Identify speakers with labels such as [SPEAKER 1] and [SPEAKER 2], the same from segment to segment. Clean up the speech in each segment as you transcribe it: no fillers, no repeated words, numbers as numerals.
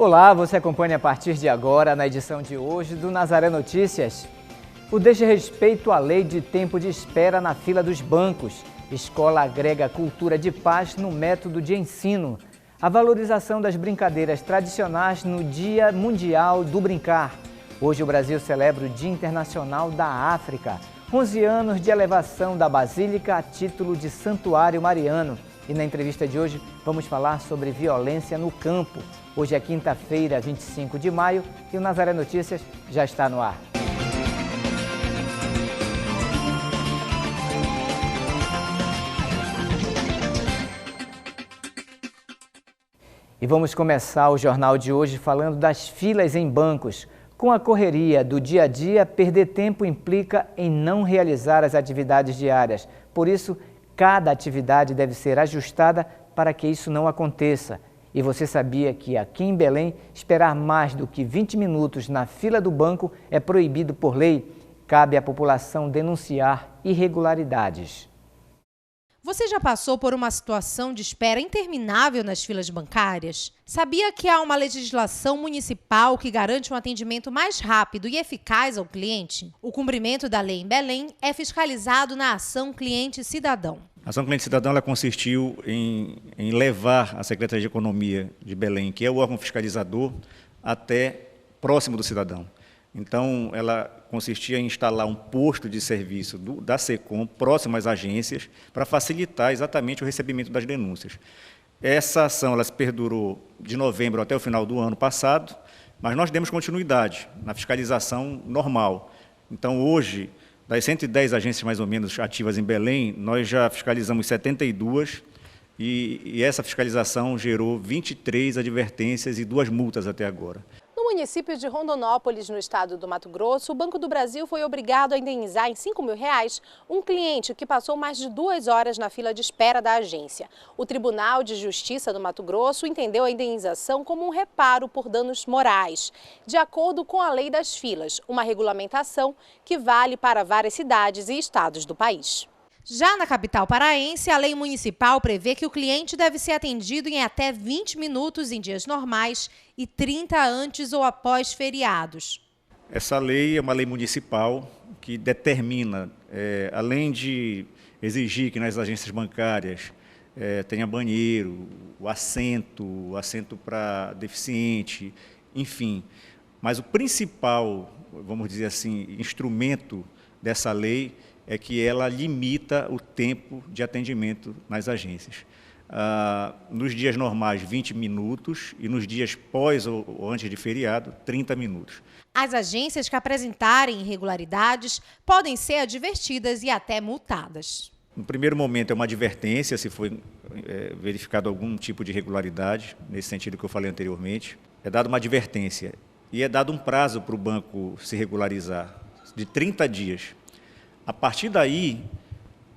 [SPEAKER 1] Olá, você acompanha a partir de agora, na edição de hoje do Nazaré Notícias. O desrespeito à lei de tempo de espera na fila dos bancos. Escola agrega cultura de paz no método de ensino. A valorização das brincadeiras tradicionais no Dia Mundial do Brincar. Hoje o Brasil celebra o Dia Internacional da África. 11 anos de elevação da Basílica a título de Santuário Mariano. E na entrevista de hoje vamos falar sobre violência no campo. Hoje é quinta-feira, 25 de maio, e o Nazaré Notícias já está no ar. E vamos começar o jornal de hoje falando das filas em bancos. Com a correria do dia a dia, perder tempo implica em não realizar as atividades diárias. Por isso, cada atividade deve ser ajustada para que isso não aconteça. E você sabia que aqui em Belém, esperar mais do que 20 minutos na fila do banco é proibido por lei? Cabe à população denunciar irregularidades.
[SPEAKER 2] Você já passou por uma situação de espera interminável nas filas bancárias? Sabia que há uma legislação municipal que garante um atendimento mais rápido e eficaz ao cliente? O cumprimento da lei em Belém é fiscalizado na Ação Cliente Cidadão.
[SPEAKER 3] A Ação Cliente Cidadão ela consistiu em levar a Secretaria de Economia de Belém, que é o órgão fiscalizador, até próximo do cidadão. Então, ela consistia em instalar um posto de serviço da SECOM próximo às agências para facilitar exatamente o recebimento das denúncias. Essa ação ela se perdurou de novembro até o final do ano passado, mas nós demos continuidade na fiscalização normal. Então, hoje, das 110 agências mais ou menos ativas em Belém, nós já fiscalizamos 72 e essa fiscalização gerou 23 advertências e 2 multas até agora.
[SPEAKER 2] No município de Rondonópolis, no estado do Mato Grosso, o Banco do Brasil foi obrigado a indenizar em R$5.000 um cliente que passou mais de 2 horas na fila de espera da agência. O Tribunal de Justiça do Mato Grosso entendeu a indenização como um reparo por danos morais, de acordo com a Lei das Filas, uma regulamentação que vale para várias cidades e estados do país. Já na capital paraense, a lei municipal prevê que o cliente deve ser atendido em até 20 minutos em dias normais e 30 antes ou após feriados.
[SPEAKER 3] Essa lei é uma lei municipal que determina, além de exigir que nas agências bancárias tenha banheiro, o assento para deficiente, enfim. Mas o principal, vamos dizer assim, instrumento dessa lei é que ela limita o tempo de atendimento nas agências. Nos dias normais, 20 minutos, e nos dias pós ou antes de feriado, 30 minutos.
[SPEAKER 2] As agências que apresentarem irregularidades podem ser advertidas e até multadas.
[SPEAKER 3] No primeiro momento é uma advertência, se foi verificado algum tipo de irregularidade, nesse sentido que eu falei anteriormente. É dada uma advertência e é dado um prazo para o banco se regularizar, de 30 dias. A partir daí,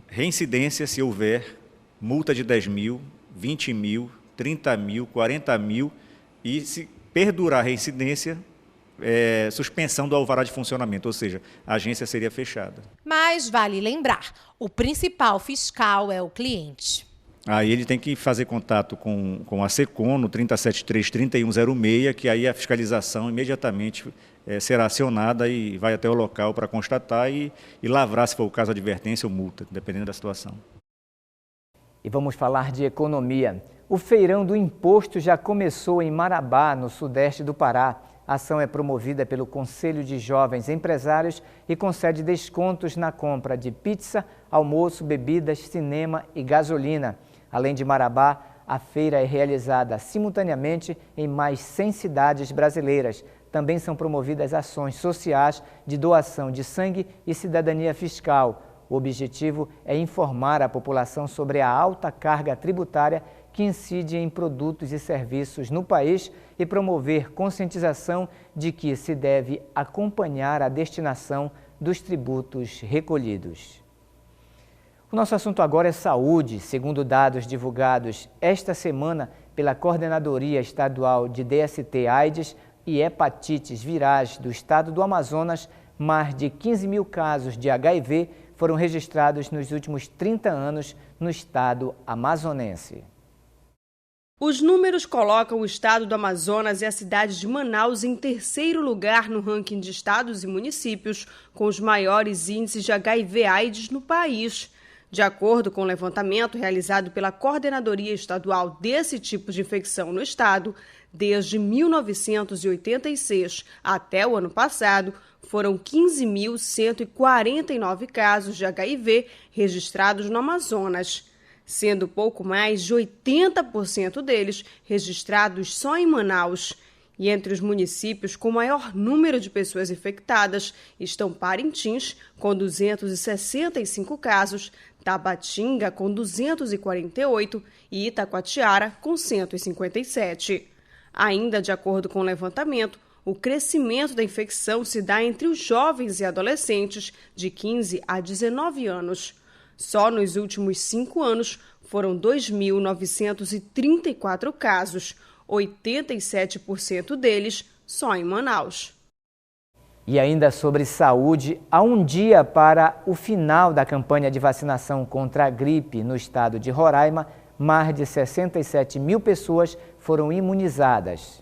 [SPEAKER 3] reincidência se houver, multa de 10 mil, 20 mil, 30 mil, 40 mil e, se perdurar a reincidência, suspensão do alvará de funcionamento, ou seja, a agência seria fechada.
[SPEAKER 2] Mas vale lembrar, o principal fiscal é o cliente.
[SPEAKER 3] Aí ele tem que fazer contato com a SECOM no 373-3106, que aí a fiscalização imediatamente será acionada e vai até o local para constatar e lavrar, se for o caso, advertência ou multa, dependendo da situação.
[SPEAKER 1] E vamos falar de economia. O feirão do imposto já começou em Marabá, no sudeste do Pará. A ação é promovida pelo Conselho de Jovens Empresários e concede descontos na compra de pizza, almoço, bebidas, cinema e gasolina. Além de Marabá, a feira é realizada simultaneamente em mais 100 cidades brasileiras. Também são promovidas ações sociais de doação de sangue e cidadania fiscal. O objetivo é informar a população sobre a alta carga tributária que incide em produtos e serviços no país e promover conscientização de que se deve acompanhar a destinação dos tributos recolhidos. O nosso assunto agora é saúde. Segundo dados divulgados esta semana pela Coordenadoria Estadual de DST-AIDS e Hepatites Virais do Estado do Amazonas, mais de 15 mil casos de HIV foram registrados nos últimos 30 anos no estado amazonense.
[SPEAKER 4] Os números colocam o estado do Amazonas e a cidade de Manaus em terceiro lugar no ranking de estados e municípios com os maiores índices de HIV/AIDS no país. De acordo com o levantamento realizado pela Coordenadoria Estadual desse tipo de infecção no estado, desde 1986 até o ano passado, foram 15.149 casos de HIV registrados no Amazonas, sendo pouco mais de 80% deles registrados só em Manaus. E entre os municípios com maior número de pessoas infectadas estão Parintins, com 265 casos, Tabatinga, com 248 e Itacoatiara, com 157. Ainda de acordo com o levantamento, o crescimento da infecção se dá entre os jovens e adolescentes de 15 a 19 anos. Só nos últimos 5 anos foram 2.934 casos, 87% deles só em Manaus.
[SPEAKER 1] E ainda sobre saúde, há um dia para o final da campanha de vacinação contra a gripe no estado de Roraima, mais de 67 mil pessoas foram imunizadas.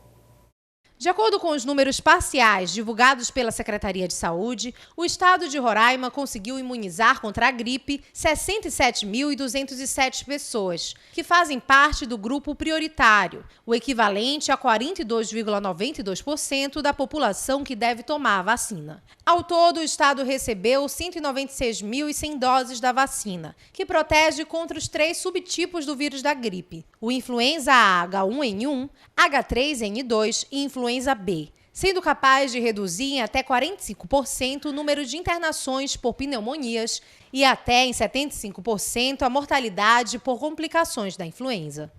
[SPEAKER 2] De acordo com os números parciais divulgados pela Secretaria de Saúde, o estado de Roraima conseguiu imunizar contra a gripe 67.207 pessoas, que fazem parte do grupo prioritário, o equivalente a 42,92% da população que deve tomar a vacina. Ao todo, o estado recebeu 196.100 doses da vacina, que protege contra os 3 subtipos do vírus da gripe: o influenza A H1N1, H3N2 e influenza B, sendo capaz de reduzir em até 45% o número de internações por pneumonias e até em 75% a mortalidade por complicações da influenza.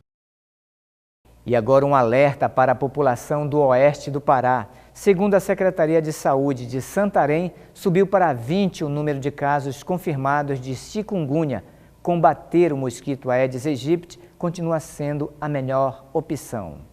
[SPEAKER 1] E agora um alerta para a população do oeste do Pará. Segundo a Secretaria de Saúde de Santarém, subiu para 20 o número de casos confirmados de chikungunya. Combater o mosquito Aedes aegypti continua sendo a melhor opção.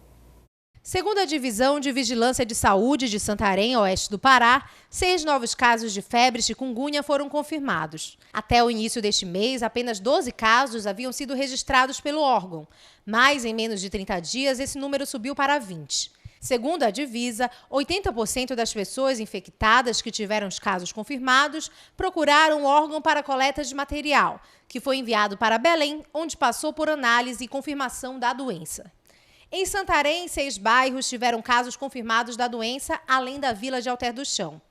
[SPEAKER 2] Segundo a Divisão de Vigilância de Saúde de Santarém, oeste do Pará, 6 novos casos de febre chikungunya foram confirmados. Até o início deste mês, apenas 12 casos haviam sido registrados pelo órgão, mas em menos de 30 dias esse número subiu para 20. Segundo a divisa, 80% das pessoas infectadas que tiveram os casos confirmados procuraram o órgão para coleta de material, que foi enviado para Belém, onde passou por análise e confirmação da doença. Em Santarém, 6 bairros tiveram casos confirmados da doença, além da Vila de Alter do Chão.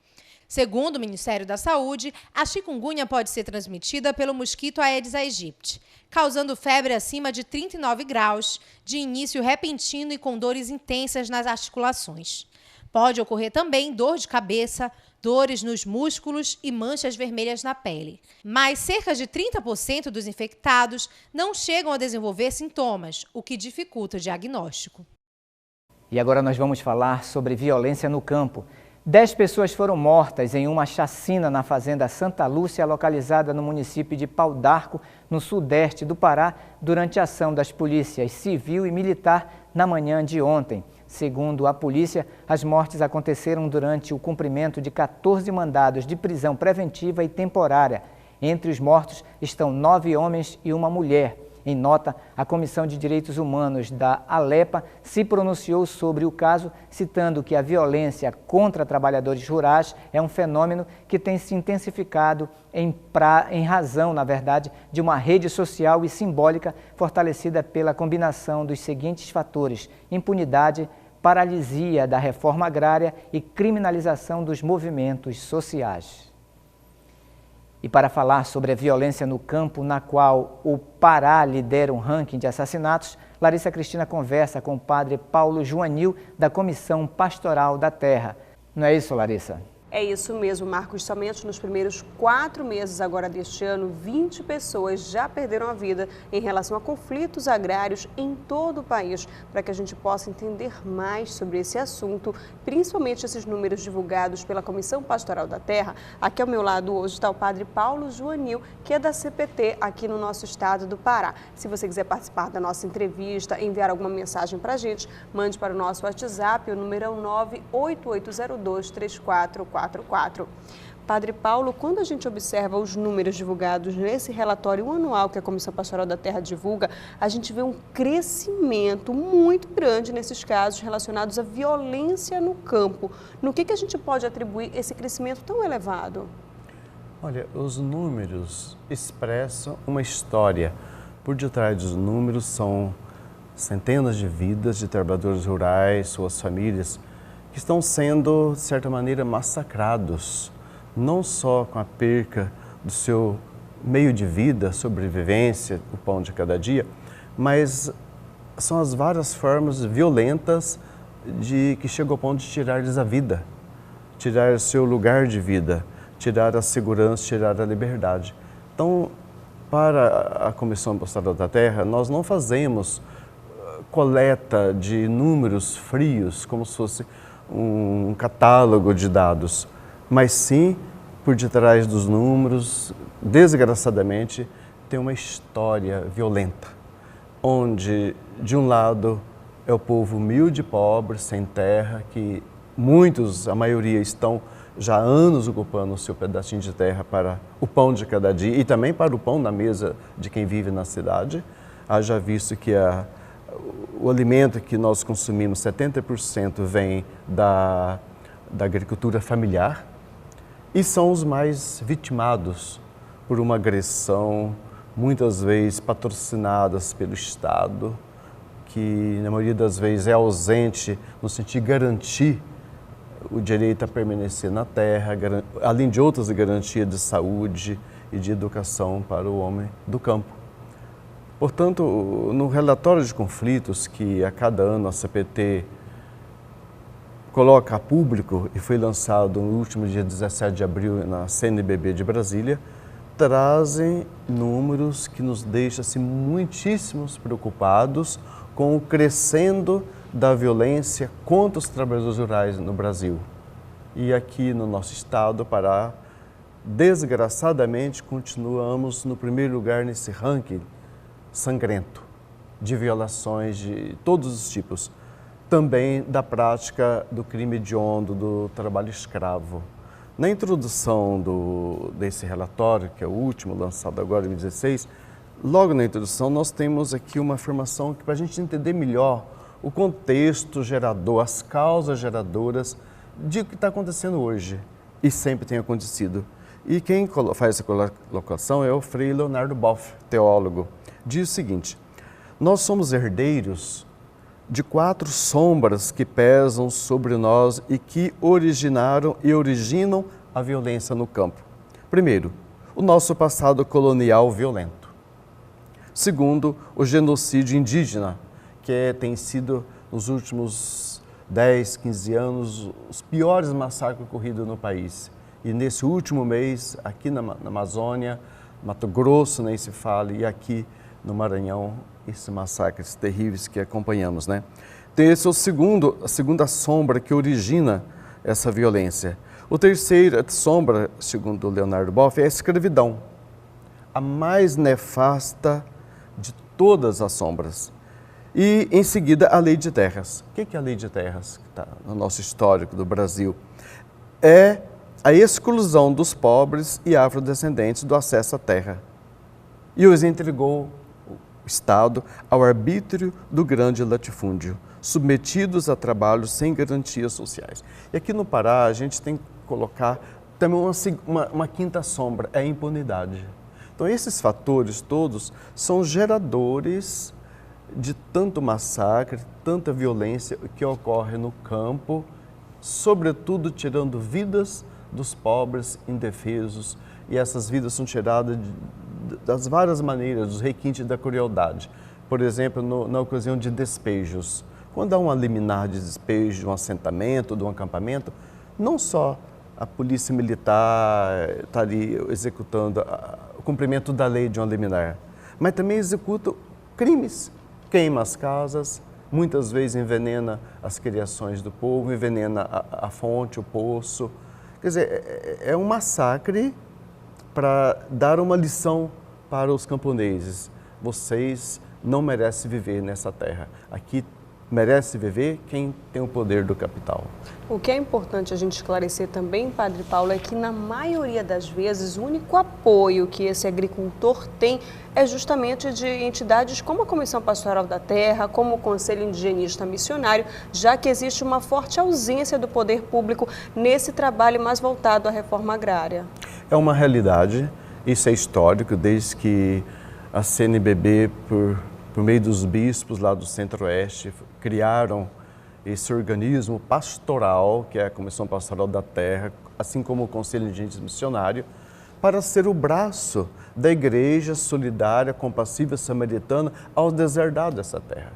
[SPEAKER 2] Segundo o Ministério da Saúde, a chikungunya pode ser transmitida pelo mosquito Aedes aegypti, causando febre acima de 39 graus, de início repentino e com dores intensas nas articulações. Pode ocorrer também dor de cabeça, dores nos músculos e manchas vermelhas na pele. Mas cerca de 30% dos infectados não chegam a desenvolver sintomas, o que dificulta o diagnóstico.
[SPEAKER 1] E agora nós vamos falar sobre violência no campo. 10 pessoas foram mortas em uma chacina na fazenda Santa Lúcia, localizada no município de Pau d'Arco, no sudeste do Pará, durante a ação das polícias civil e militar na manhã de ontem. Segundo a polícia, as mortes aconteceram durante o cumprimento de 14 mandados de prisão preventiva e temporária. Entre os mortos estão 9 homens e uma mulher. Em nota, a Comissão de Direitos Humanos da Alepa se pronunciou sobre o caso, citando que a violência contra trabalhadores rurais é um fenômeno que tem se intensificado em razão, na verdade, de uma rede social e simbólica fortalecida pela combinação dos seguintes fatores: impunidade, paralisia da reforma agrária e criminalização dos movimentos sociais. E para falar sobre a violência no campo, na qual o Pará lidera um ranking de assassinatos, Larissa Cristina conversa com o padre Paulo Joanil, da Comissão Pastoral da Terra. Não é isso, Larissa?
[SPEAKER 4] É isso mesmo, Marcos. Somente nos primeiros 4 meses agora deste ano, 20 pessoas já perderam a vida em relação a conflitos agrários em todo o país. Para que a gente possa entender mais sobre esse assunto, principalmente esses números divulgados pela Comissão Pastoral da Terra, aqui ao meu lado hoje está o padre Paulo Joanil, que é da CPT aqui no nosso estado do Pará. Se você quiser participar da nossa entrevista, enviar alguma mensagem para a gente, mande para o nosso WhatsApp, o número é o 988023444. 3044. Padre Paulo, quando a gente observa os números divulgados nesse relatório anual que a Comissão Pastoral da Terra divulga, a gente vê um crescimento muito grande nesses casos relacionados à violência no campo. No que a gente pode atribuir esse crescimento tão elevado?
[SPEAKER 5] Olha, os números expressam uma história. Por detrás dos números são centenas de vidas de trabalhadores rurais, suas famílias, que estão sendo, de certa maneira, massacrados, não só com a perca do seu meio de vida, sobrevivência, o pão de cada dia, mas são as várias formas violentas que chegam ao ponto de tirar-lhes a vida, tirar o seu lugar de vida, tirar a segurança, tirar a liberdade. Então, para a Comissão Pastoral da Terra, nós não fazemos coleta de números frios, como se fosse um catálogo de dados, mas sim, por detrás dos números, desgraçadamente, tem uma história violenta, onde, de um lado, é o povo humilde, pobre, sem terra, que muitos, a maioria, estão já há anos ocupando o seu pedacinho de terra para o pão de cada dia e também para o pão na mesa de quem vive na cidade. Haja visto que o alimento que nós consumimos, 70% vem da agricultura familiar, e são os mais vitimados por uma agressão, muitas vezes patrocinadas pelo Estado, que na maioria das vezes é ausente no sentido de garantir o direito a permanecer na terra, além de outras garantias de saúde e de educação para o homem do campo. Portanto, no relatório de conflitos que a cada ano a CPT coloca a público e foi lançado no último dia 17 de abril na CNBB de Brasília, trazem números que nos deixam assim, muitíssimos preocupados com o crescendo da violência contra os trabalhadores rurais no Brasil. E aqui no nosso estado, Pará, desgraçadamente continuamos no primeiro lugar nesse ranking sangrento de violações de todos os tipos. Também da prática do crime hediondo, do trabalho escravo. Na introdução desse relatório, que é o último, lançado agora em 2016, logo na introdução nós temos aqui uma afirmação que para a gente entender melhor o contexto gerador, as causas geradoras de o que está acontecendo hoje e sempre tem acontecido. E quem faz essa colocação é o Frei Leonardo Boff, teólogo. Diz o seguinte: nós somos herdeiros de 4 sombras que pesam sobre nós e que originaram e originam a violência no campo. Primeiro, o nosso passado colonial violento. Segundo, o genocídio indígena, que tem sido, nos últimos 10, 15 anos, os piores massacres ocorridos no país. E nesse último mês, aqui na Amazônia, Mato Grosso, nem se fala, e aqui no Maranhão, esses massacres terríveis que acompanhamos, né? Então, esse é a segunda sombra que origina essa violência. O terceiro sombra, segundo Leonardo Boff, é a escravidão, a mais nefasta de todas as sombras. E, em seguida, a lei de terras. O que é a lei de terras, que está no nosso histórico do Brasil? É a exclusão dos pobres e afrodescendentes do acesso à terra. E os entregou o Estado ao arbítrio do grande latifúndio, submetidos a trabalhos sem garantias sociais. E aqui no Pará, a gente tem que colocar também uma quinta sombra, é a impunidade. Então, esses fatores todos são geradores de tanto massacre, tanta violência que ocorre no campo, sobretudo tirando vidas dos pobres indefesos, e essas vidas são tiradas das várias maneiras, dos requintes da crueldade. Por exemplo, na ocasião de despejos, quando há uma liminar de despejo de um assentamento, de um acampamento, não só a polícia militar está ali executando o cumprimento da lei de uma liminar, mas também executa crimes, queima as casas, muitas vezes envenena as criações do povo, envenena a fonte, o poço. Quer dizer, é um massacre para dar uma lição para os camponeses. Vocês não merecem viver nessa terra. Aqui merece viver quem tem o poder do capital.
[SPEAKER 4] O que é importante a gente esclarecer também, Padre Paulo, é que na maioria das vezes o único apoio que esse agricultor tem é justamente de entidades como a Comissão Pastoral da Terra, como o Conselho Indigenista Missionário, já que existe uma forte ausência do poder público nesse trabalho mais voltado à reforma agrária.
[SPEAKER 5] É uma realidade, isso é histórico, desde que a CNBB, por meio dos bispos lá do Centro-Oeste, criaram esse organismo pastoral, que é a Comissão Pastoral da Terra, assim como o Conselho Indigenista Missionário, para ser o braço da igreja solidária, compassiva, samaritana aos deserdados dessa terra.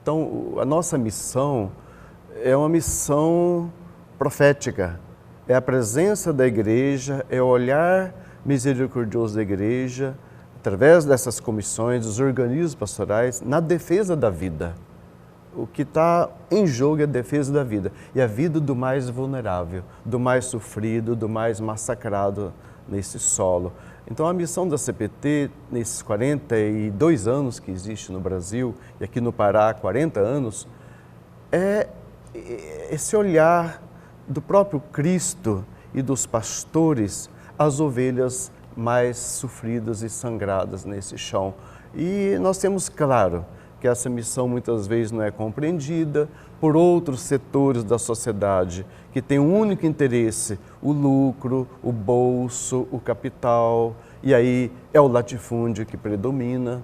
[SPEAKER 5] Então, a nossa missão é uma missão profética, é a presença da igreja, é o olhar misericordioso da igreja, através dessas comissões, dos organismos pastorais, na defesa da vida. O que está em jogo é a defesa da vida. E a vida do mais vulnerável, do mais sofrido, do mais massacrado nesse solo. Então a missão da CPT, nesses 42 anos que existe no Brasil, e aqui no Pará há 40 anos, é esse olhar do próprio Cristo e dos pastores às ovelhas mais sofridas e sangradas nesse chão. E nós temos claro que essa missão muitas vezes não é compreendida por outros setores da sociedade que têm um único interesse, o lucro, o bolso, o capital, e aí é o latifúndio que predomina.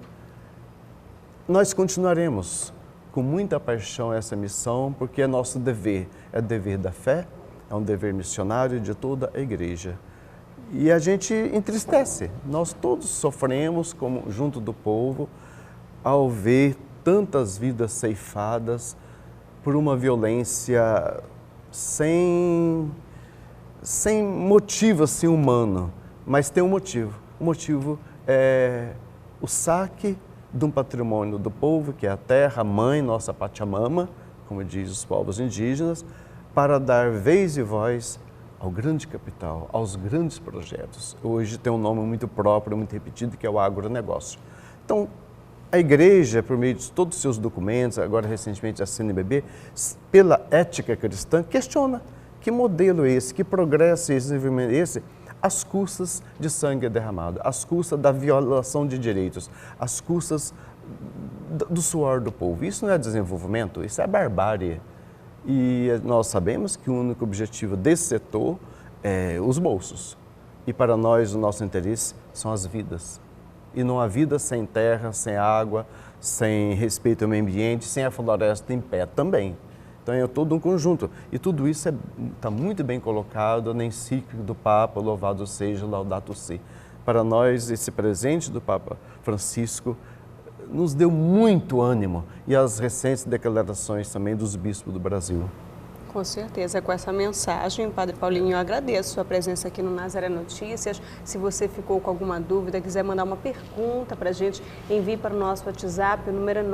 [SPEAKER 5] Nós continuaremos com muita paixão essa missão, porque é nosso dever, é dever da fé, é um dever missionário de toda a igreja. E a gente entristece, nós todos sofremos junto do povo ao ver tantas vidas ceifadas por uma violência sem motivo assim humano, mas tem um motivo. O motivo é o saque de um patrimônio do povo, que é a terra, a mãe, nossa Pachamama, como diz os povos indígenas, para dar vez e voz ao grande capital, aos grandes projetos. Hoje tem um nome muito próprio, muito repetido, que é o agronegócio. Então, a igreja, por meio de todos os seus documentos, agora recentemente a CNBB, pela ética cristã, questiona que modelo é esse, que progresso é esse, desenvolvimento é esse, às custas de sangue derramado, às custas da violação de direitos, às custas do suor do povo. Isso não é desenvolvimento, isso é barbárie. E nós sabemos que o único objetivo desse setor é os bolsos. E para nós, o nosso interesse são as vidas. E não há vida sem terra, sem água, sem respeito ao meio ambiente, sem a floresta em pé também. Então é todo um conjunto. E tudo isso está muito bem colocado na encíclica do Papa, louvado seja, Laudato Si. Para nós, esse presente do Papa Francisco nos deu muito ânimo, e as recentes declarações também dos bispos do Brasil.
[SPEAKER 4] Com certeza, com essa mensagem, Padre Paulinho, eu agradeço a sua presença aqui no Nazaré Notícias. Se você ficou com alguma dúvida, quiser mandar uma pergunta para a gente, envie para o nosso WhatsApp, o número é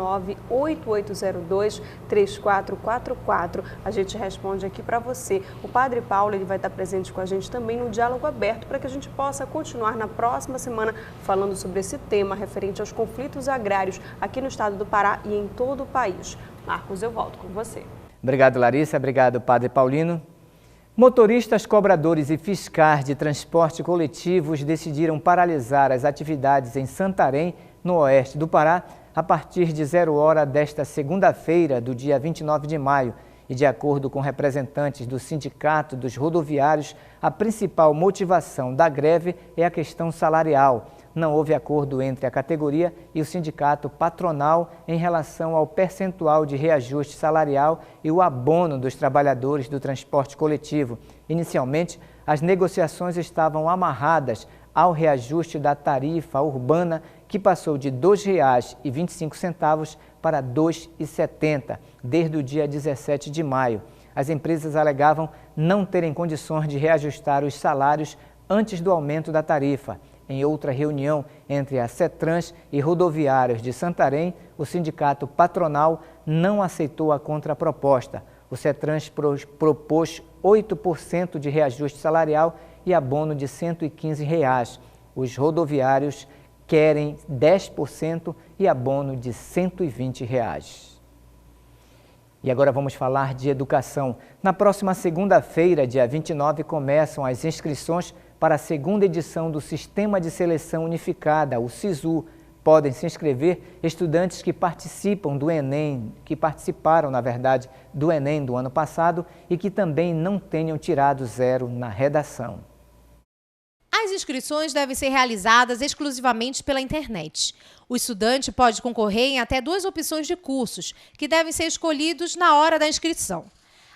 [SPEAKER 4] 98802-3444. A gente responde aqui para você. O Padre Paulo ele vai estar presente com a gente também no Diálogo Aberto, para que a gente possa continuar na próxima semana falando sobre esse tema referente aos conflitos agrários aqui no estado do Pará e em todo o país. Marcos, eu volto com você.
[SPEAKER 1] Obrigado, Larissa. Obrigado, Padre Paulino. Motoristas, cobradores e fiscais de transporte coletivos decidiram paralisar as atividades em Santarém, no oeste do Pará, a partir de 0 hora desta segunda-feira, do dia 29 de maio. E, de acordo com representantes do Sindicato dos Rodoviários, a principal motivação da greve é a questão salarial. Não houve acordo entre a categoria e o sindicato patronal em relação ao percentual de reajuste salarial e o abono dos trabalhadores do transporte coletivo. Inicialmente, as negociações estavam amarradas ao reajuste da tarifa urbana, que passou de R$ 2,25 para R$ 2,70, desde o dia 17 de maio. As empresas alegavam não terem condições de reajustar os salários antes do aumento da tarifa. Em outra reunião entre a CETRANS e rodoviários de Santarém, o sindicato patronal não aceitou a contraproposta. O CETRANS propôs 8% de reajuste salarial e abono de R$ 115. Os rodoviários querem 10% e abono de R$ 120. E agora vamos falar de educação. Na próxima segunda-feira, dia 29, começam as inscrições para a segunda edição do Sistema de Seleção Unificada, o SISU. Podem se inscrever estudantes que participaram do Enem do Enem do ano passado e que também não tenham tirado 0 na redação.
[SPEAKER 2] As inscrições devem ser realizadas exclusivamente pela internet. O estudante pode concorrer em até 2 opções de cursos, que devem ser escolhidos na hora da inscrição.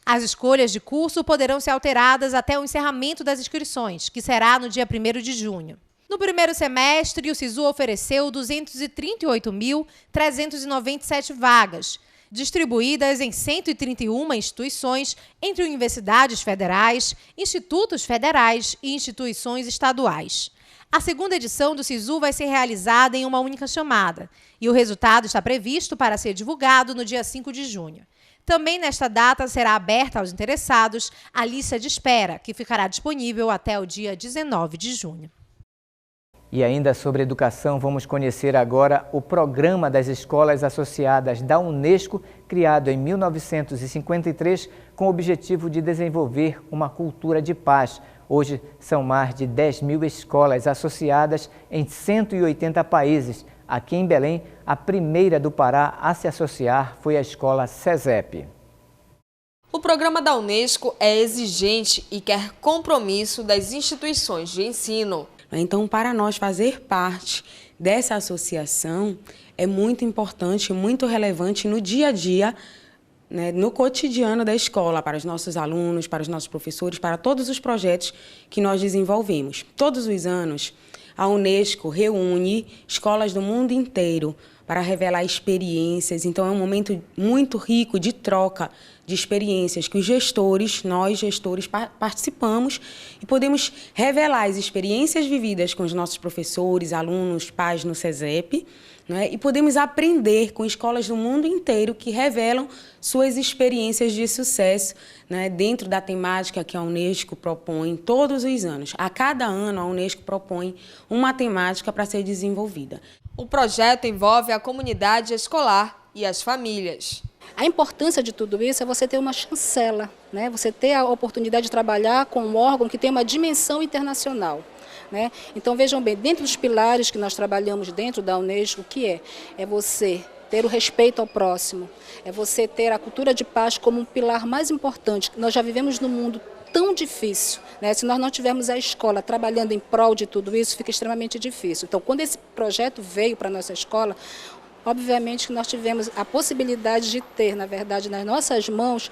[SPEAKER 2] As escolhas de curso poderão ser alteradas até o encerramento das inscrições, que será no dia 1º de junho. No primeiro semestre, o SISU ofereceu 238.397 vagas, distribuídas em 131 instituições, entre universidades federais, institutos federais e instituições estaduais. A segunda edição do SISU vai ser realizada em uma única chamada, e o resultado está previsto para ser divulgado no dia 5 de junho. Também nesta data será aberta aos interessados a lista de espera, que ficará disponível até o dia 19 de junho.
[SPEAKER 1] E ainda sobre educação, vamos conhecer agora o Programa das Escolas Associadas da Unesco, criado em 1953, com o objetivo de desenvolver uma cultura de paz. Hoje são mais de 10.000 escolas associadas em 180 países. Aqui em Belém, a primeira do Pará a se associar foi a escola SESEP.
[SPEAKER 6] O programa da Unesco é exigente e quer compromisso das instituições de ensino.
[SPEAKER 7] Então, para nós fazer parte dessa associação é muito importante, muito relevante no dia a dia, né, no cotidiano da escola, para os nossos alunos, para os nossos professores, para todos os projetos que nós desenvolvemos. Todos os anos, a Unesco reúne escolas do mundo inteiro para revelar experiências. Então, é um momento muito rico de troca de experiências que os gestores, nós gestores, participamos e podemos revelar as experiências vividas com os nossos professores, alunos, pais no SESEP, né? E podemos aprender com escolas do mundo inteiro que revelam suas experiências de sucesso, né? Dentro da temática que a Unesco propõe todos os anos. A cada ano, a Unesco propõe uma temática para ser desenvolvida.
[SPEAKER 6] O projeto envolve a comunidade escolar e as famílias.
[SPEAKER 8] A importância de tudo isso é você ter uma chancela, né? Você ter a oportunidade de trabalhar com um órgão que tem uma dimensão internacional, né? Então, vejam bem, dentro dos pilares que nós trabalhamos dentro da Unesco, o que é? É você ter o respeito ao próximo, é você ter a cultura de paz como um pilar mais importante. Nós já vivemos num mundo tão difícil, né? Se nós não tivermos a escola trabalhando em prol de tudo isso, fica extremamente difícil. Então, quando esse projeto veio para a nossa escola, obviamente que nós tivemos a possibilidade de ter, na verdade, nas nossas mãos,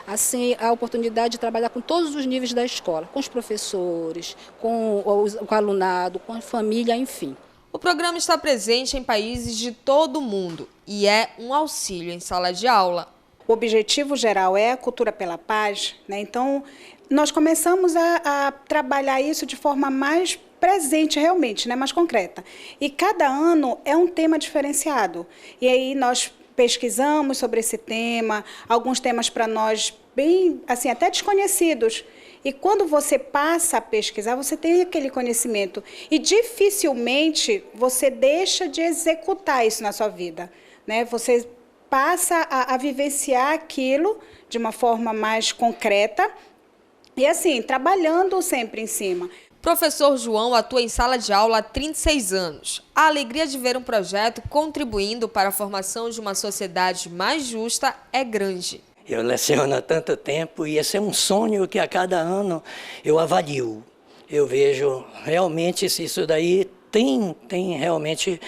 [SPEAKER 8] assim, a oportunidade de trabalhar com todos os níveis da escola, com os professores, com o alunado, com a família, enfim.
[SPEAKER 6] O programa está presente em países de todo o mundo e é um auxílio em sala de aula.
[SPEAKER 9] O objetivo geral é a cultura pela paz, né? Então, nós começamos a trabalhar isso de forma mais presente realmente, né, mais concreta. E cada ano é um tema diferenciado. E aí nós pesquisamos sobre esse tema, alguns temas para nós bem, assim, até desconhecidos. E quando você passa a pesquisar, você tem aquele conhecimento. E dificilmente você deixa de executar isso na sua vida, né? Você passa a vivenciar aquilo de uma forma mais concreta e, assim, trabalhando sempre em cima.
[SPEAKER 6] Professor João atua em sala de aula há 36 anos. A alegria de ver um projeto contribuindo para a formação de uma sociedade mais justa é grande.
[SPEAKER 10] Eu leciono há tanto tempo e esse é um sonho que a cada ano eu avalio. Eu vejo realmente se isso daí tem realmente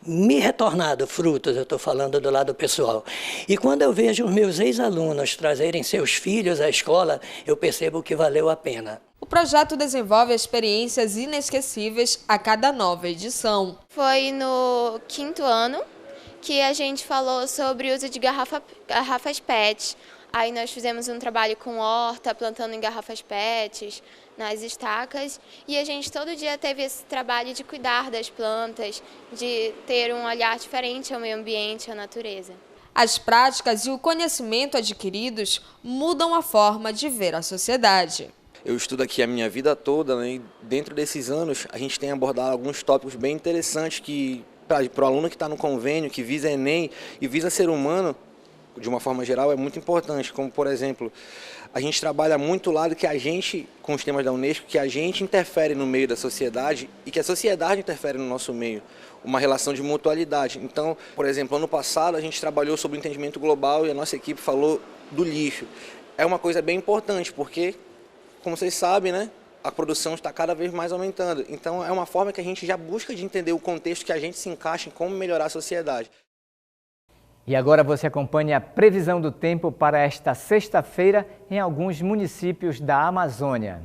[SPEAKER 10] me retornado frutos, eu estou falando do lado pessoal. E quando eu vejo os meus ex-alunos trazerem seus filhos à escola, eu percebo que valeu a pena.
[SPEAKER 6] O projeto desenvolve experiências inesquecíveis a cada nova edição.
[SPEAKER 11] Foi no 5º ano que a gente falou sobre o uso de garrafas PET. Aí nós fizemos um trabalho com horta, plantando em garrafas PETs, nas estacas. E a gente todo dia teve esse trabalho de cuidar das plantas, de ter um olhar diferente ao meio ambiente, à natureza.
[SPEAKER 6] As práticas e o conhecimento adquiridos mudam a forma de ver a sociedade.
[SPEAKER 12] Eu estudo aqui a minha vida toda, né, e dentro desses anos a gente tem abordado alguns tópicos bem interessantes que, para o aluno que está no convênio, que visa Enem e visa ser humano, de uma forma geral, é muito importante, como, por exemplo, a gente trabalha muito o lado que a gente, com os temas da Unesco, que a gente interfere no meio da sociedade e que a sociedade interfere no nosso meio, uma relação de mutualidade. Então, por exemplo, ano passado a gente trabalhou sobre o entendimento global e a nossa equipe falou do lixo. É uma coisa bem importante, porque, como vocês sabem, né, a produção está cada vez mais aumentando. Então, é uma forma que a gente já busca de entender o contexto que a gente se encaixa em como melhorar a sociedade.
[SPEAKER 1] E agora você acompanha a previsão do tempo para esta sexta-feira em alguns municípios da Amazônia.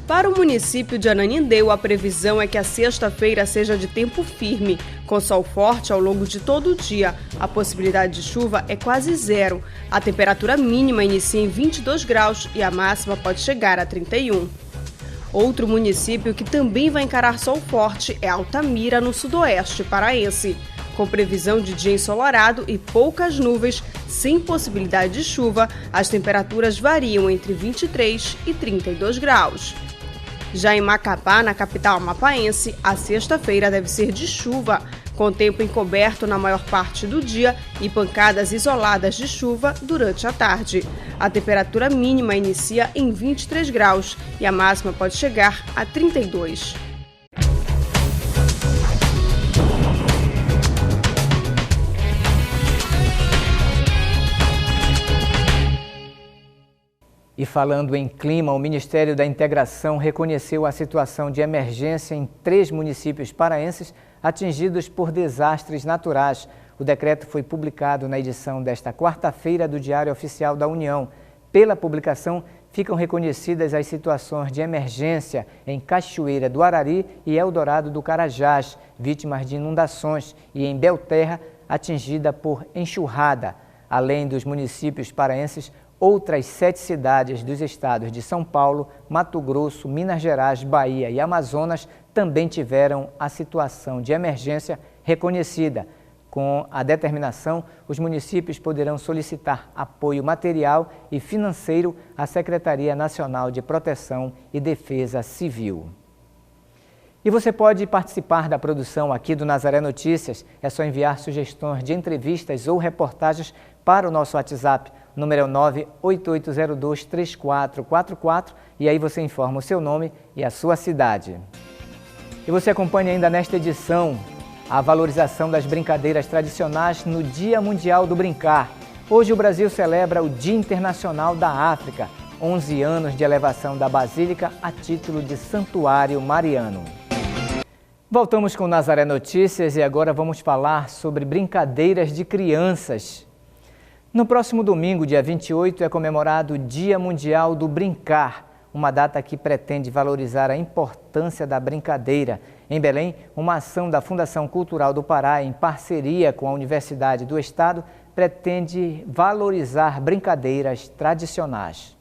[SPEAKER 4] Para o município de Ananindeua, a previsão é que a sexta-feira seja de tempo firme, com sol forte ao longo de todo o dia. A possibilidade de chuva é quase zero. A temperatura mínima inicia em 22 graus e a máxima pode chegar a 31. Outro município que também vai encarar sol forte é Altamira, no sudoeste paraense. Com previsão de dia ensolarado e poucas nuvens, sem possibilidade de chuva, as temperaturas variam entre 23 e 32 graus. Já em Macapá, na capital amapaense, a sexta-feira deve ser de chuva, com tempo encoberto na maior parte do dia e pancadas isoladas de chuva durante a tarde. A temperatura mínima inicia em 23 graus e a máxima pode chegar a 32.
[SPEAKER 1] E falando em clima, o Ministério da Integração reconheceu a situação de emergência em 3 municípios paraenses atingidos por desastres naturais. O decreto foi publicado na edição desta quarta-feira do Diário Oficial da União. Pela publicação, ficam reconhecidas as situações de emergência em Cachoeira do Arari e Eldorado do Carajás, vítimas de inundações, e em Belterra, atingida por enxurrada. Além dos municípios paraenses, outras 7 cidades dos estados de São Paulo, Mato Grosso, Minas Gerais, Bahia e Amazonas também tiveram a situação de emergência reconhecida. Com a determinação, os municípios poderão solicitar apoio material e financeiro à Secretaria Nacional de Proteção e Defesa Civil. E você pode participar da produção aqui do Nazaré Notícias. É só enviar sugestões de entrevistas ou reportagens para o nosso WhatsApp. O número é o 988023444 e aí você informa o seu nome e a sua cidade. E você acompanha ainda nesta edição a valorização das brincadeiras tradicionais no Dia Mundial do Brincar. Hoje o Brasil celebra o Dia Internacional da África, 11 anos de elevação da Basílica a título de Santuário Mariano. Voltamos com o Nazaré Notícias e agora vamos falar sobre brincadeiras de crianças. No próximo domingo, dia 28, é comemorado o Dia Mundial do Brincar, uma data que pretende valorizar a importância da brincadeira. Em Belém, uma ação da Fundação Cultural do Pará, em parceria com a Universidade do Estado, pretende valorizar brincadeiras tradicionais.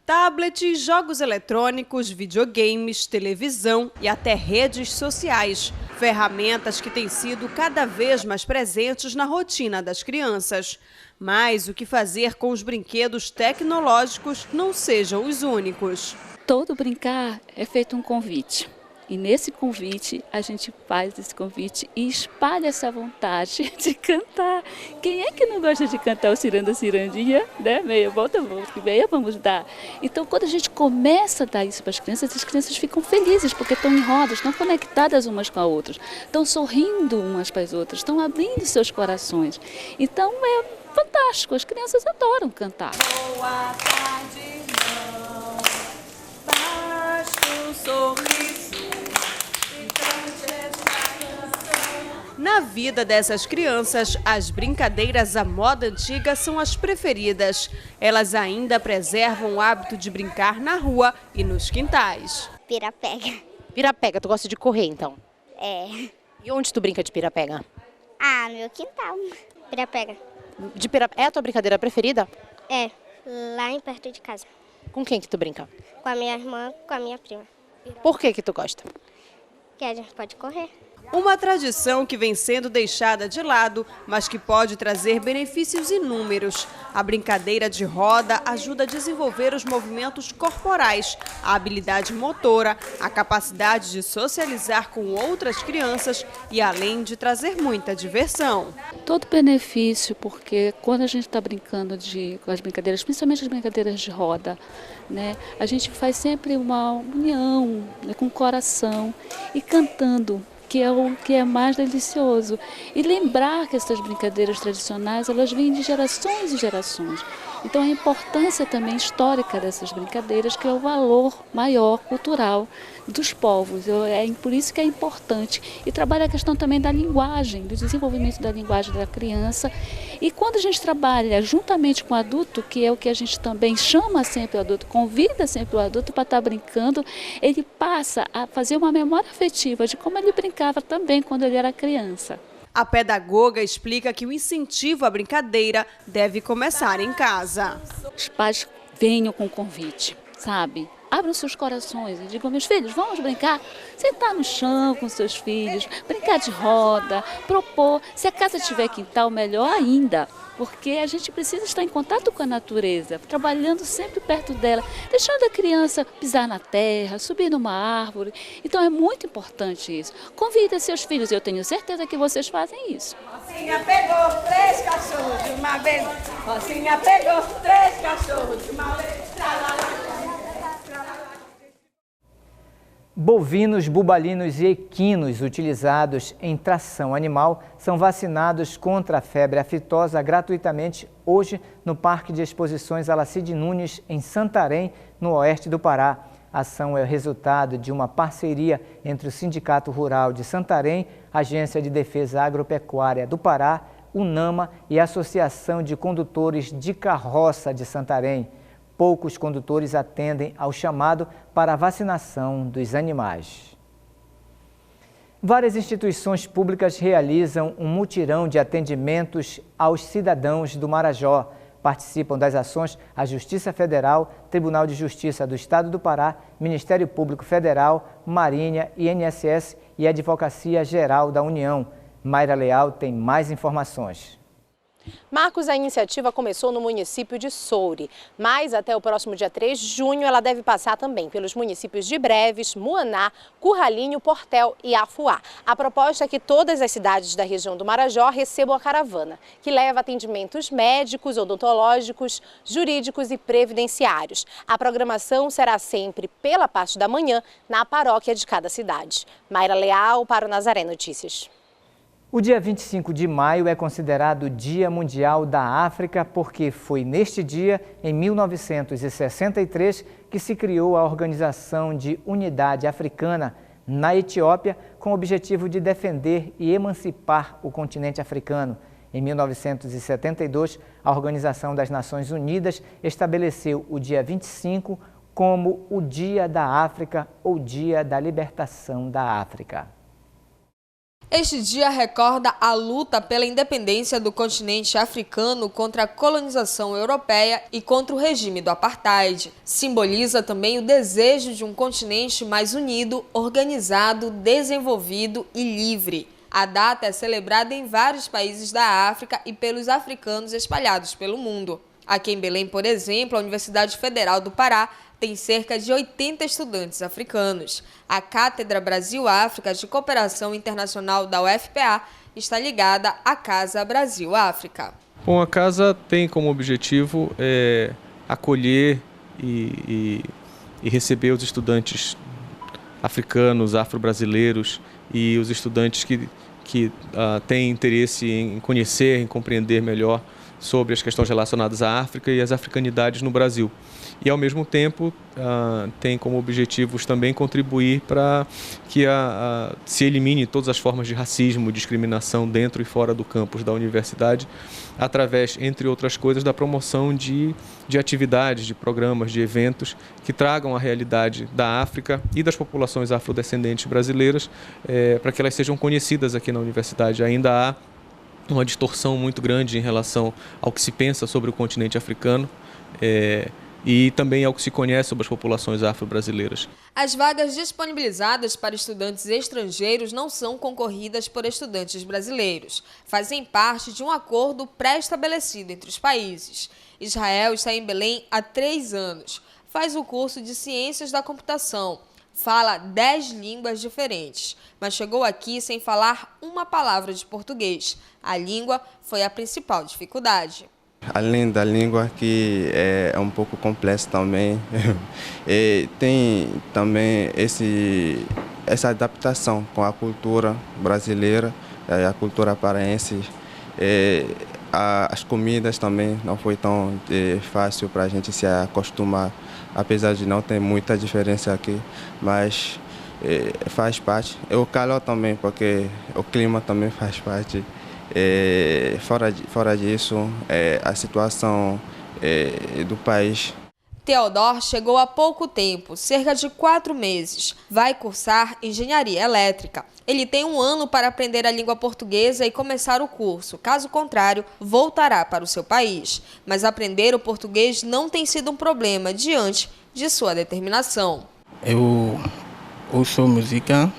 [SPEAKER 4] Tablets, jogos eletrônicos, videogames, televisão e até redes sociais. Ferramentas que têm sido cada vez mais presentes na rotina das crianças. Mas o que fazer com os brinquedos tecnológicos não sejam os únicos.
[SPEAKER 13] Todo brincar é feito um convite. E nesse convite, a gente faz esse convite e espalha essa vontade de cantar. Quem é que não gosta de cantar o Ciranda Cirandinha? Né? Meia volta, meia, vamos dar. Então, quando a gente começa a dar isso para as crianças ficam felizes, porque estão em rodas, estão conectadas umas com as outras, estão sorrindo umas para as outras, estão abrindo seus corações. Então, é fantástico, as crianças adoram cantar.
[SPEAKER 14] Boa tarde, não, basta um sorriso.
[SPEAKER 4] Na vida dessas crianças, as brincadeiras à moda antiga são as preferidas. Elas ainda preservam o hábito de brincar na rua e nos quintais.
[SPEAKER 15] Pira-pega.
[SPEAKER 2] Pira-pega, tu gosta de correr então?
[SPEAKER 15] É.
[SPEAKER 2] E onde tu brinca de pira-pega?
[SPEAKER 15] Ah, no meu quintal. Pira-pega.
[SPEAKER 2] É a tua brincadeira preferida?
[SPEAKER 15] É, lá em perto de casa.
[SPEAKER 2] Com quem que tu brinca?
[SPEAKER 15] Com a minha irmã, com a minha prima.
[SPEAKER 2] Por que tu gosta?
[SPEAKER 15] Que a gente pode correr.
[SPEAKER 4] Uma tradição que vem sendo deixada de lado, mas que pode trazer benefícios inúmeros. A brincadeira de roda ajuda a desenvolver os movimentos corporais, a habilidade motora, a capacidade de socializar com outras crianças e além de trazer muita diversão.
[SPEAKER 13] Todo benefício, porque quando a gente está brincando com as brincadeiras, principalmente as brincadeiras de roda, né, a gente faz sempre uma união, né, com o coração e cantando, que é o que é mais delicioso. E lembrar que essas brincadeiras tradicionais, elas vêm de gerações e gerações. Então a importância também histórica dessas brincadeiras, que é o valor maior cultural dos povos. É por isso que é importante. E trabalha a questão também da linguagem, do desenvolvimento da linguagem da criança. E quando a gente trabalha juntamente com o adulto, que é o que a gente também chama sempre o adulto, convida sempre o adulto para estar brincando, ele passa a fazer uma memória afetiva de como ele brincava também quando ele era criança.
[SPEAKER 4] A pedagoga explica que o incentivo à brincadeira deve começar em casa.
[SPEAKER 13] Os pais venham com convite, sabe? Abram seus corações e digam, meus filhos, vamos brincar? Sentar no chão com seus filhos, brincar de roda, propor. Se a casa tiver quintal, melhor ainda, porque a gente precisa estar em contato com a natureza, trabalhando sempre perto dela, deixando a criança pisar na terra, subir numa árvore. Então é muito importante isso. Convida seus filhos, eu tenho certeza que vocês fazem isso.
[SPEAKER 14] Rocinha pegou 3 cachorros de uma vez. Rocinha pegou 3 cachorros de uma vez.
[SPEAKER 1] Bovinos, bubalinos e equinos utilizados em tração animal são vacinados contra a febre aftosa gratuitamente hoje no Parque de Exposições Alacide Nunes, em Santarém, no oeste do Pará. A ação é o resultado de uma parceria entre o Sindicato Rural de Santarém, Agência de Defesa Agropecuária do Pará, UNAMA e a Associação de Condutores de Carroça de Santarém. Poucos condutores atendem ao chamado para a vacinação dos animais. Várias instituições públicas realizam um mutirão de atendimentos aos cidadãos do Marajó. Participam das ações a Justiça Federal, Tribunal de Justiça do Estado do Pará, Ministério Público Federal, Marinha, INSS e Advocacia Geral da União. Mayra Leal tem mais informações.
[SPEAKER 2] Marcos, a iniciativa começou no município de Soure, mas até o próximo dia 3 de junho ela deve passar também pelos municípios de Breves, Muaná, Curralinho, Portel e Afuá. A proposta é que todas as cidades da região do Marajó recebam a caravana, que leva atendimentos médicos, odontológicos, jurídicos e previdenciários. A programação será sempre pela parte da manhã na paróquia de cada cidade. Mayra Leal para o Nazaré Notícias.
[SPEAKER 1] O dia 25 de maio é considerado o Dia Mundial da África porque foi neste dia, em 1963, que se criou a Organização de Unidade Africana na Etiópia com o objetivo de defender e emancipar o continente africano. Em 1972, a Organização das Nações Unidas estabeleceu o dia 25 como o Dia da África ou Dia da Libertação da África.
[SPEAKER 6] Este dia recorda a luta pela independência do continente africano contra a colonização europeia e contra o regime do apartheid. Simboliza também o desejo de um continente mais unido, organizado, desenvolvido e livre. A data é celebrada em vários países da África e pelos africanos espalhados pelo mundo. Aqui em Belém, por exemplo, a Universidade Federal do Pará tem cerca de 80 estudantes africanos. A Cátedra Brasil-África de Cooperação Internacional da UFPA está ligada à Casa Brasil-África.
[SPEAKER 16] Bom, a casa tem como objetivo acolher e receber os estudantes africanos, afro-brasileiros e os estudantes que têm interesse em conhecer, em compreender melhor sobre as questões relacionadas à África e às africanidades no Brasil. E, ao mesmo tempo, tem como objetivos também contribuir para que se elimine todas as formas de racismo e discriminação dentro e fora do campus da universidade, através, entre outras coisas, da promoção de atividades, de programas, de eventos que tragam a realidade da África e das populações afrodescendentes brasileiras para que elas sejam conhecidas aqui na universidade. Ainda há uma distorção muito grande em relação ao que se pensa sobre o continente africano. e também ao que se conhece sobre as populações afro-brasileiras.
[SPEAKER 6] As vagas disponibilizadas para estudantes estrangeiros não são concorridas por estudantes brasileiros. Fazem parte de um acordo pré-estabelecido entre os países. Israel está em Belém há 3 anos. Faz o curso de Ciências da Computação. Fala 10 línguas diferentes, mas chegou aqui sem falar uma palavra de português. A língua foi a principal dificuldade.
[SPEAKER 17] Além da língua, que é um pouco complexa também, e tem também essa adaptação com a cultura brasileira, a cultura paraense. As comidas também não foi tão fácil para a gente se acostumar, apesar de não ter muita diferença aqui, mas faz parte. O calor também, porque o clima também faz parte. Fora disso, a situação do país.
[SPEAKER 6] Teodor chegou há pouco tempo, cerca de 4 meses. Vai cursar engenharia elétrica. Ele tem 1 ano para aprender a língua portuguesa e começar o curso. Caso contrário, voltará para o seu país. Mas aprender o português não tem sido um problema diante de sua determinação.
[SPEAKER 18] Eu ouço música,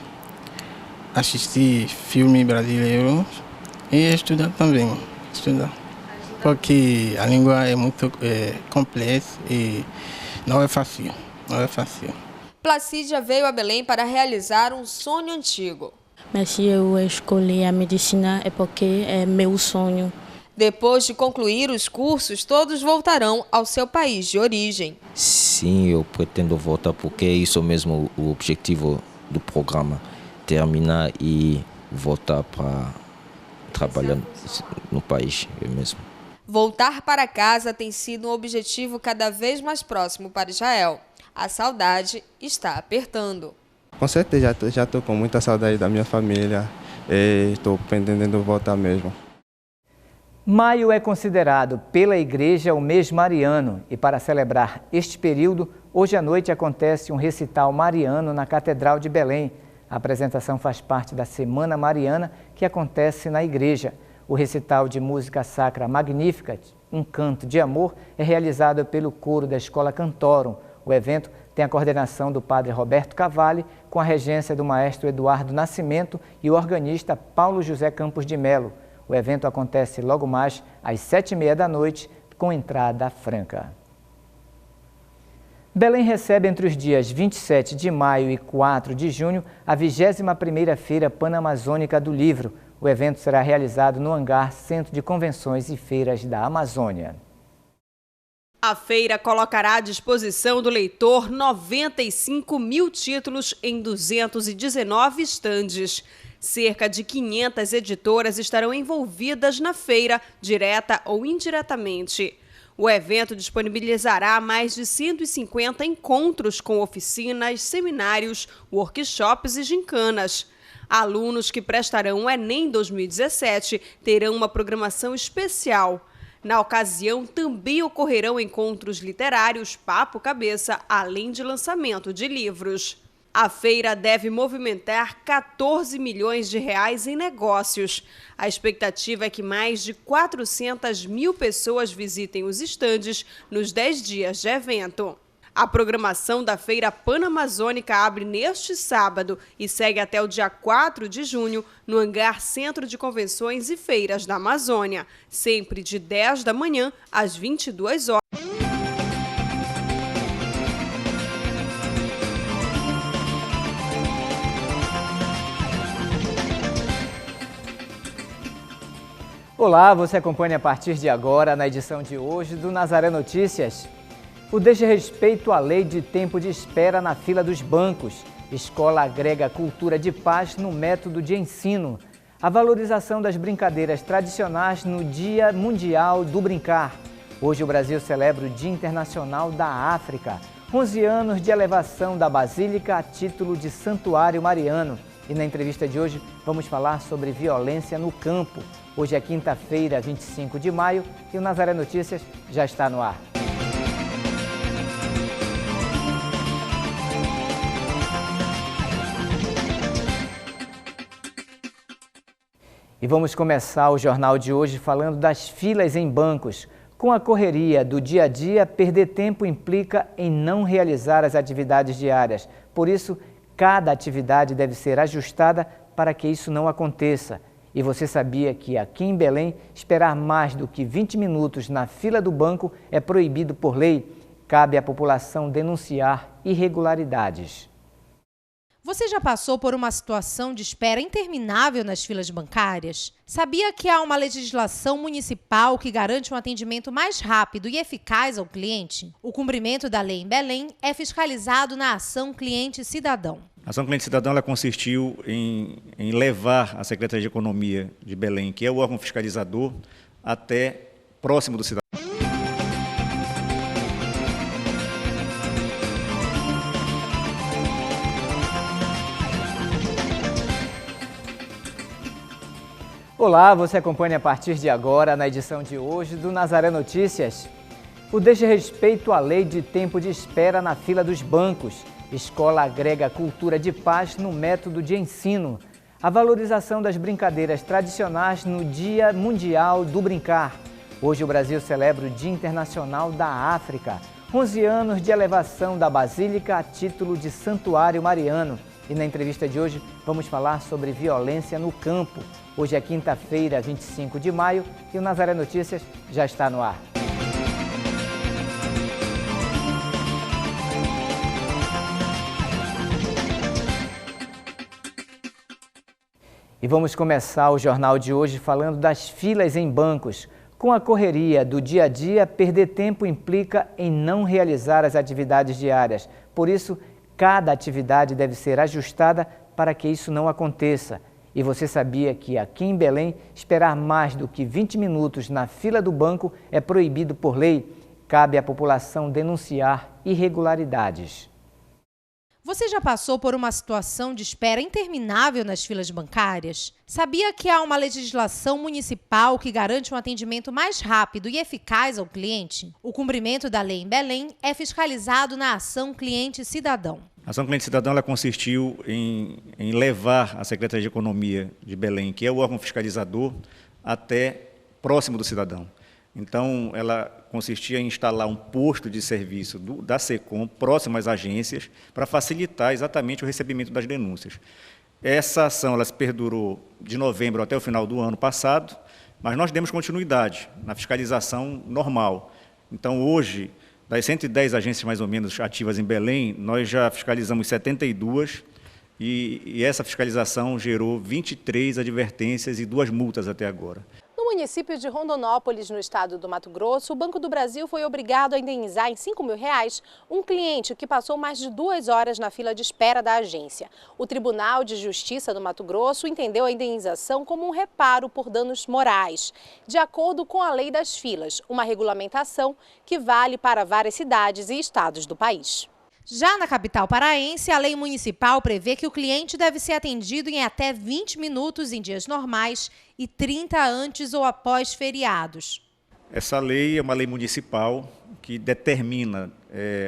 [SPEAKER 18] assisti filme brasileiro e estudar também. Porque a língua é muito complexa e não é fácil.
[SPEAKER 6] Placídia veio a Belém para realizar um sonho antigo.
[SPEAKER 19] Mas se eu escolhi a medicina é porque é meu sonho.
[SPEAKER 6] Depois de concluir os cursos, todos voltarão ao seu país de origem.
[SPEAKER 20] Sim, eu pretendo voltar porque é isso mesmo o objetivo do programa. Terminar e voltar para trabalhar no país mesmo.
[SPEAKER 6] Voltar para casa tem sido um objetivo cada vez mais próximo para Israel. A saudade está apertando.
[SPEAKER 17] Com certeza, já estou com muita saudade da minha família e estou pretendendo voltar mesmo.
[SPEAKER 1] Maio é considerado pela Igreja o mês mariano e para celebrar este período, hoje à noite acontece um recital mariano na Catedral de Belém. A apresentação faz parte da Semana Mariana que acontece na igreja. O recital de música sacra Magnificat, um canto de amor, é realizado pelo coro da Escola Cantorum. O evento tem a coordenação do padre Roberto Cavalli, com a regência do maestro Eduardo Nascimento e o organista Paulo José Campos de Melo. O evento acontece logo mais às 7h30 da noite, com entrada franca. Belém recebe entre os dias 27 de maio e 4 de junho a 21ª Feira Panamazônica do Livro. O evento será realizado no hangar Centro de Convenções e Feiras da Amazônia.
[SPEAKER 4] A feira colocará à disposição do leitor 95 mil títulos em 219 estandes. Cerca de 500 editoras estarão envolvidas na feira, direta ou indiretamente. O evento disponibilizará mais de 150 encontros com oficinas, seminários, workshops e gincanas. Alunos que prestarão o Enem 2017 terão uma programação especial. Na ocasião, também ocorrerão encontros literários papo-cabeça, além de lançamento de livros. A feira deve movimentar 14 milhões de reais em negócios. A expectativa é que mais de 400 mil pessoas visitem os estandes nos 10 dias de evento. A programação da Feira Panamazônica abre neste sábado e segue até o dia 4 de junho no hangar Centro de Convenções e Feiras da Amazônia, sempre de 10 da manhã às 22 horas.
[SPEAKER 1] Olá, você acompanha a partir de agora na edição de hoje do Nazaré Notícias. O desrespeito à lei de tempo de espera na fila dos bancos. Escola agrega cultura de paz no método de ensino. A valorização das brincadeiras tradicionais no Dia Mundial do Brincar. Hoje o Brasil celebra o Dia Internacional da África. 11 anos de elevação da Basílica a título de Santuário Mariano. E na entrevista de hoje vamos falar sobre violência no campo. Hoje é quinta-feira, 25 de maio, e o Nazaré Notícias já está no ar. E vamos começar o jornal de hoje falando das filas em bancos. Com a correria do dia a dia, perder tempo implica em não realizar as atividades diárias. Por isso, cada atividade deve ser ajustada para que isso não aconteça. E você sabia que aqui em Belém, esperar mais do que 20 minutos na fila do banco é proibido por lei? Cabe à população denunciar irregularidades.
[SPEAKER 2] Você já passou por uma situação de espera interminável nas filas bancárias? Sabia que há uma legislação municipal que garante um atendimento mais rápido e eficaz ao cliente? O cumprimento da lei em Belém é fiscalizado na Ação Cliente Cidadão.
[SPEAKER 3] A Ação Cliente Cidadão ela consistiu em levar a Secretaria de Economia de Belém, que é o órgão fiscalizador, até próximo do cidadão.
[SPEAKER 1] Olá, você acompanha a partir de agora, na edição de hoje do Nazaré Notícias. O desrespeito à lei de tempo de espera na fila dos bancos. Escola agrega cultura de paz no método de ensino. A valorização das brincadeiras tradicionais no Dia Mundial do Brincar. Hoje o Brasil celebra o Dia Internacional da África. 11 anos de elevação da Basílica a título de Santuário Mariano. E na entrevista de hoje vamos falar sobre violência no campo. Hoje é quinta-feira, 25 de maio, e o Nazaré Notícias já está no ar. E vamos começar o jornal de hoje falando das filas em bancos. Com a correria do dia a dia, perder tempo implica em não realizar as atividades diárias. Por isso, cada atividade deve ser ajustada para que isso não aconteça. E você sabia que aqui em Belém, esperar mais do que 20 minutos na fila do banco é proibido por lei? Cabe à população denunciar irregularidades.
[SPEAKER 2] Você já passou por uma situação de espera interminável nas filas bancárias? Sabia que há uma legislação municipal que garante um atendimento mais rápido e eficaz ao cliente? O cumprimento da lei em Belém é fiscalizado na Ação Cliente Cidadão.
[SPEAKER 3] A Ação Cliente Cidadão ela consistiu em levar a Secretaria de Economia de Belém, que é o órgão fiscalizador, até próximo do cidadão. Então, ela consistia em instalar um posto de serviço da SECOM próximo às agências para facilitar exatamente o recebimento das denúncias. Essa ação ela se perdurou de novembro até o final do ano passado, mas nós demos continuidade na fiscalização normal. Então, hoje, das 110 agências mais ou menos ativas em Belém, nós já fiscalizamos 72 e essa fiscalização gerou 23 advertências e 2 multas até agora.
[SPEAKER 2] No município de Rondonópolis, no estado do Mato Grosso, o Banco do Brasil foi obrigado a indenizar em R$5 mil um cliente que passou mais de 2 horas na fila de espera da agência. O Tribunal de Justiça do Mato Grosso entendeu a indenização como um reparo por danos morais, de acordo com a Lei das Filas, uma regulamentação que vale para várias cidades e estados do país. Já na capital paraense, a lei municipal prevê que o cliente deve ser atendido em até 20 minutos em dias normais e 30 antes ou após feriados.
[SPEAKER 3] Essa lei é uma lei municipal que determina,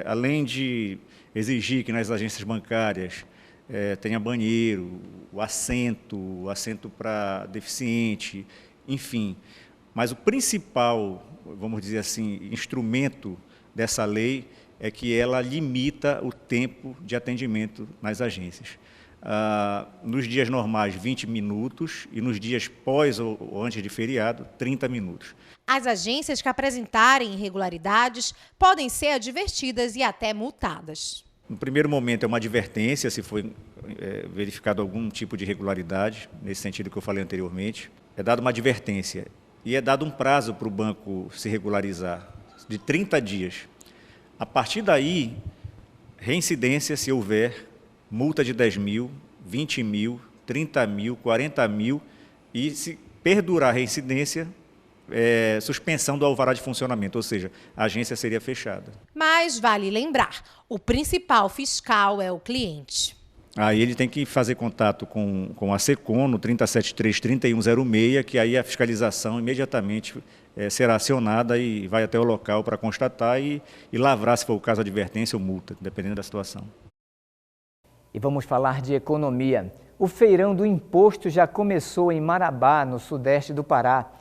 [SPEAKER 3] além de exigir que nas agências bancárias tenha banheiro, o assento para deficiente, enfim. Mas o principal, vamos dizer assim, instrumento dessa lei é que ela limita o tempo de atendimento nas agências. Nos dias normais, 20 minutos, e nos dias pós ou antes de feriado, 30 minutos.
[SPEAKER 2] As agências que apresentarem irregularidades podem ser advertidas e até multadas.
[SPEAKER 3] No primeiro momento é uma advertência, se foi verificado algum tipo de irregularidade, nesse sentido que eu falei anteriormente. É dada uma advertência e é dado um prazo para o banco se regularizar, de 30 dias. A partir daí, reincidência se houver, multa de 10 mil, 20 mil, 30 mil, 40 mil e, se perdurar a reincidência, suspensão do alvará de funcionamento, ou seja, a agência seria fechada.
[SPEAKER 2] Mas vale lembrar, o principal fiscal é o cliente.
[SPEAKER 3] Aí ele tem que fazer contato com a SECOM no 373-3106, que aí a fiscalização imediatamente será acionada e vai até o local para constatar e lavrar, se for o caso, advertência ou multa, dependendo da situação.
[SPEAKER 1] E vamos falar de economia. O feirão do imposto já começou em Marabá, no sudeste do Pará.